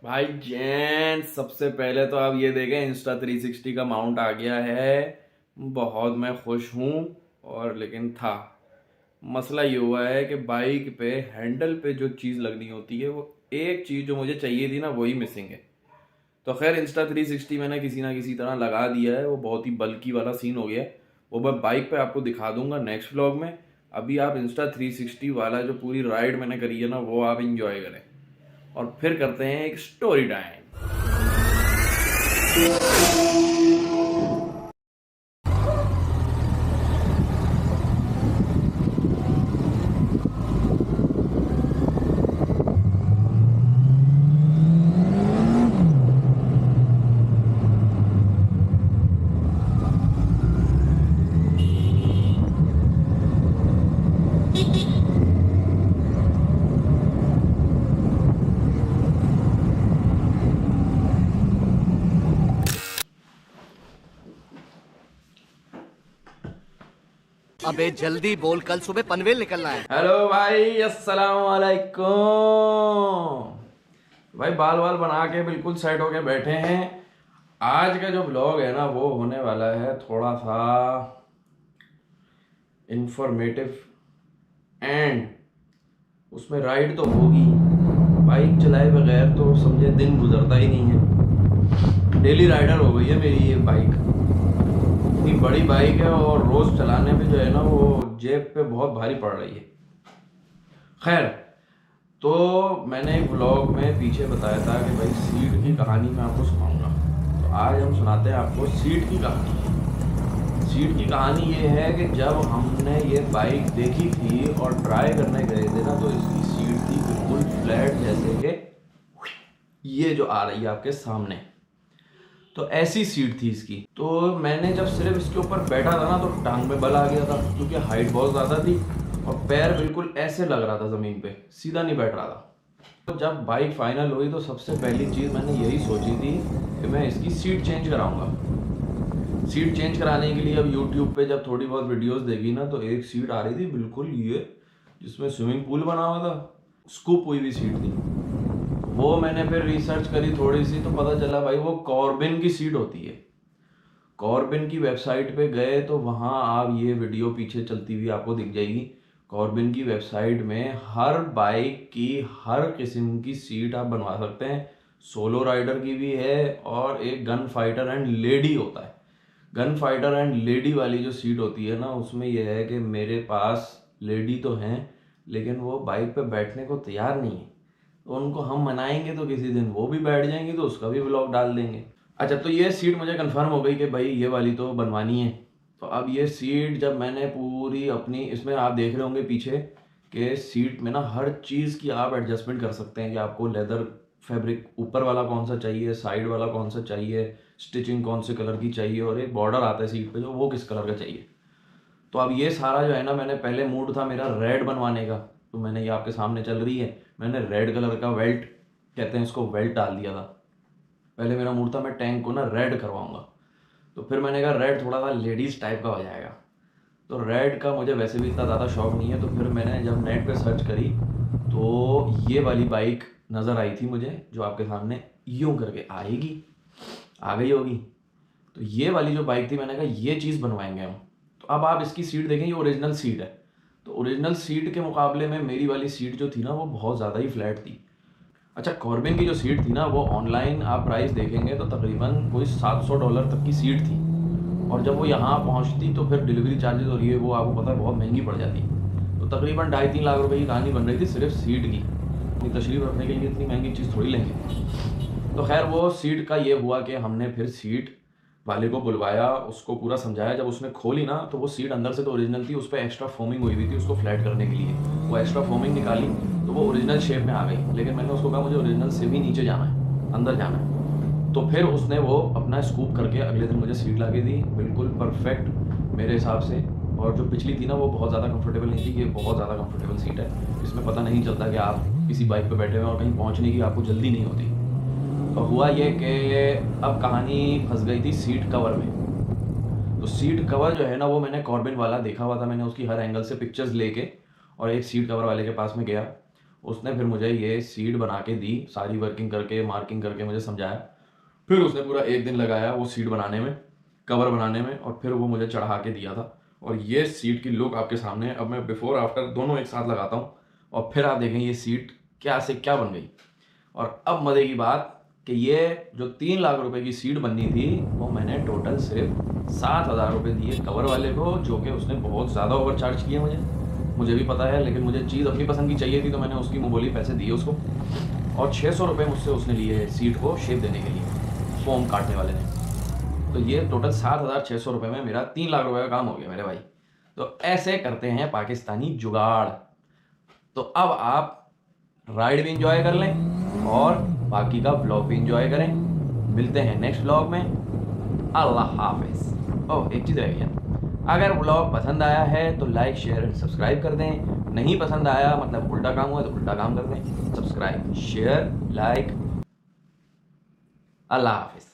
भाई जैन, सबसे पहले तो आप ये देखें इंस्टा 360 का माउंट आ गया है। बहुत मैं खुश हूँ। और लेकिन था मसला ये हुआ है कि बाइक पे हैंडल पे जो चीज़ लगनी होती है, वो एक चीज़ जो मुझे चाहिए थी ना, वही मिसिंग है। तो खैर इंस्टा 360 मैंने किसी ना किसी तरह लगा दिया है। वो बहुत ही बल्कि वाला सीन हो गया है। वो मैं बाइक पे आपको दिखा दूंगा नेक्स्ट व्लॉग में। अभी आप इंस्टा 360 वाला जो पूरी राइड मैंने करी है ना, वो आप इंजॉय करें। और फिर करते हैं एक स्टोरी टाइम। अबे जल्दी बोल, कल सुबह पनवेल निकलना है। हेलो भाई, अस्सलाम वालेकुम। भाई बाल वाल बना के बिल्कुल सेट होके बैठे हैं। आज का जो ब्लॉग है ना, वो होने वाला है थोड़ा सा इंफॉर्मेटिव। एंड उसमें राइड तो होगी। बाइक चलाए बगैर तो समझे दिन गुजरता ही नहीं है। डेली राइडर हो गई है मेरी ये बाइक। इतनी बड़ी बाइक है और रोज चलाने पे जो है ना, वो जेब पे बहुत भारी पड़ रही है। खैर, तो मैंने एक व्लॉग में पीछे बताया था कि भाई सीट की कहानी मैं आपको सुनाऊंगा। तो आज हम सुनाते हैं आपको सीट की कहानी। सीट की कहानी ये है कि जब हमने ये बाइक देखी थी और ट्राई करने गए थे ना, तो इसकी सीट थी बिल्कुल फ्लैट, जैसे कि ये जो आ रही है आपके सामने। तो ऐसी सीट थी इसकी। तो मैंने जब सिर्फ इसके ऊपर बैठा था ना, तो टांग में बल आ गया था, क्योंकि हाइट बहुत ज़्यादा थी और पैर बिल्कुल ऐसे लग रहा था ज़मीन पे, सीधा नहीं बैठ रहा था। तो जब बाइक फाइनल हुई तो सबसे पहली चीज़ मैंने यही सोची थी कि मैं इसकी सीट चेंज कराऊंगा। सीट चेंज कराने के लिए अब यूट्यूब पे जब थोड़ी बहुत वीडियोस देखी ना, तो एक सीट आ रही थी बिल्कुल ये, जिसमें स्विमिंग पूल बना हुआ था, स्कूप हुई हुई सीट थी। वो मैंने फिर रिसर्च करी थोड़ी सी, तो पता चला भाई वो कॉर्बिन की सीट होती है। कॉर्बिन की वेबसाइट पे गए तो वहाँ आप ये वीडियो पीछे चलती हुई आपको दिख जाएगी। कॉर्बिन की वेबसाइट में हर बाइक की हर किस्म की सीट आप बनवा सकते हैं। सोलो राइडर की भी है और एक गन फाइटर एंड लेडी होता है। गन फाइटर एंड लेडी वाली जो सीट होती है ना, उसमें यह है कि मेरे पास लेडी तो हैं, लेकिन वो बाइक पे बैठने को तैयार नहीं है। तो उनको हम मनाएंगे तो किसी दिन वो भी बैठ जाएंगी, तो उसका भी व्लॉग डाल देंगे। अच्छा, तो ये सीट मुझे कंफर्म हो गई कि भाई ये वाली तो बनवानी है। तो अब ये सीट जब मैंने पूरी अपनी, इसमें आप देख रहे होंगे पीछे कि सीट में ना हर चीज़ की आप एडजस्टमेंट कर सकते हैं कि आपको लेदर फैब्रिक ऊपर वाला कौन सा चाहिए, साइड वाला कौन सा चाहिए, स्टिचिंग कौन से कलर की चाहिए, और एक बॉर्डर आता है सीट पे जो वो किस कलर का चाहिए। तो अब ये सारा जो है ना, मैंने पहले मूड था मेरा रेड बनवाने का। तो मैंने ये आपके सामने चल रही है, मैंने रेड कलर का वेल्ट, कहते हैं इसको, वेल्ट डाल दिया था। पहले मेरा मूड था मैं टैंक को ना रेड करवाऊंगा। तो फिर मैंने कहा रेड थोड़ा सा लेडीज टाइप का हो जाएगा। तो रेड का मुझे वैसे भी इतना ज़्यादा शौक नहीं है। तो फिर मैंने जब नेट पे सर्च करी, तो ये वाली बाइक नज़र आई थी मुझे, जो आपके सामने यूं करके आएगी, आ गई होगी। तो ये वाली जो बाइक थी, मैंने कहा ये चीज़ बनवाएंगे हम। तो अब आप इसकी सीट देखें, ये ओरिजिनल सीट है। तो ओरिजिनल सीट के मुकाबले में मेरी वाली सीट जो थी ना, वो बहुत ज़्यादा ही फ्लैट थी। अच्छा, कॉर्बिन की जो सीट थी ना, वो ऑनलाइन आप प्राइस देखेंगे तो तकरीबन कोई $700 तक की सीट थी। और जब वो यहाँ पहुँचती तो फिर डिलीवरी चार्जेस और ये वो आपको पता है बहुत महंगी पड़ जाती। तो तकरीबन 2.5-3 लाख रुपए की कहानी बन रही थी सिर्फ सीट की। अपनी तशरीफ रखने के लिए इतनी महंगी चीज़ थोड़ी लेंगे। तो खैर वो सीट का ये हुआ कि हमने फिर सीट वाले को बुलवाया, उसको पूरा समझाया। जब उसने खोली ना, तो वो सीट अंदर से तो ओरिजिनल थी, उस पर एक्स्ट्रा फोमिंग हुई हुई थी उसको फ्लैट करने के लिए। वो एक्स्ट्रा फोमिंग निकाली तो वो ओरिजिनल शेप में आ गई। लेकिन मैंने उसको कहा मुझे ओरिजिनल से भी नीचे जाना है, अंदर जाना है। तो फिर उसने वो अपना स्कूप करके अगले दिन मुझे सीट ला के दी, बिल्कुल परफेक्ट मेरे हिसाब से। और जो पिछली थी ना, वो बहुत ज़्यादा कंफर्टेबल नहीं थी। ये बहुत ज़्यादा कंफर्टेबल सीट है। इसमें पता नहीं चलता कि आप किसी बाइक पे बैठे हुए और कहीं पहुंचने की आपको जल्दी नहीं होती। तो हुआ ये कि अब कहानी फंस गई थी सीट कवर में। तो सीट कवर जो है ना, वो मैंने कॉर्बिन वाला देखा हुआ था, मैंने उसकी हर एंगल से पिक्चर्स लेके और एक सीट कवर वाले के पास में गया। उसने फिर मुझे ये सीट बना के दी, सारी वर्किंग करके मार्किंग करके मुझे समझाया। फिर उसने पूरा 1 दिन लगाया वो सीट बनाने में, कवर बनाने में, और फिर वो मुझे चढ़ा के दिया था। और ये सीट की लुक आपके सामने है। अब मैं बिफोर आफ्टर दोनों एक साथ लगाता हूँ और फिर आप देखें ये सीट क्या से क्या बन गई। और अब मज़े की बात कि ये जो 3 लाख रुपए की सीट बननी थी वो मैंने टोटल सिर्फ 7,000 रुपये दिए कवर वाले को, जो कि उसने बहुत ज़्यादा ओवर चार्ज किया मुझे भी पता है, लेकिन मुझे चीज़ अपनी पसंद की चाहिए थी तो मैंने उसकी मुंह बोली पैसे दिए उसको। और 600 रुपये मुझसे उसने लिए सीट को शेप देने के लिए, फोम काटने वाले ने। तो ये टोटल 7,600 रुपये में मेरा 3 लाख रुपए का काम हो गया मेरे भाई। तो ऐसे करते हैं पाकिस्तानी जुगाड़। तो अब आप राइड भी इंजॉय कर लें और बाकी का ब्लॉग भी इंजॉय करें। मिलते हैं नेक्स्ट ब्लॉग में। अल्लाह हाफिज़। ओह, एक चीज़ रह गया, अगर ब्लॉग पसंद आया है तो लाइक शेयर एंड सब्सक्राइब कर दें। नहीं पसंद आया मतलब उल्टा काम हुआ तो उल्टा काम कर दें। Subscribe share like. अल्लाह हाफिज़।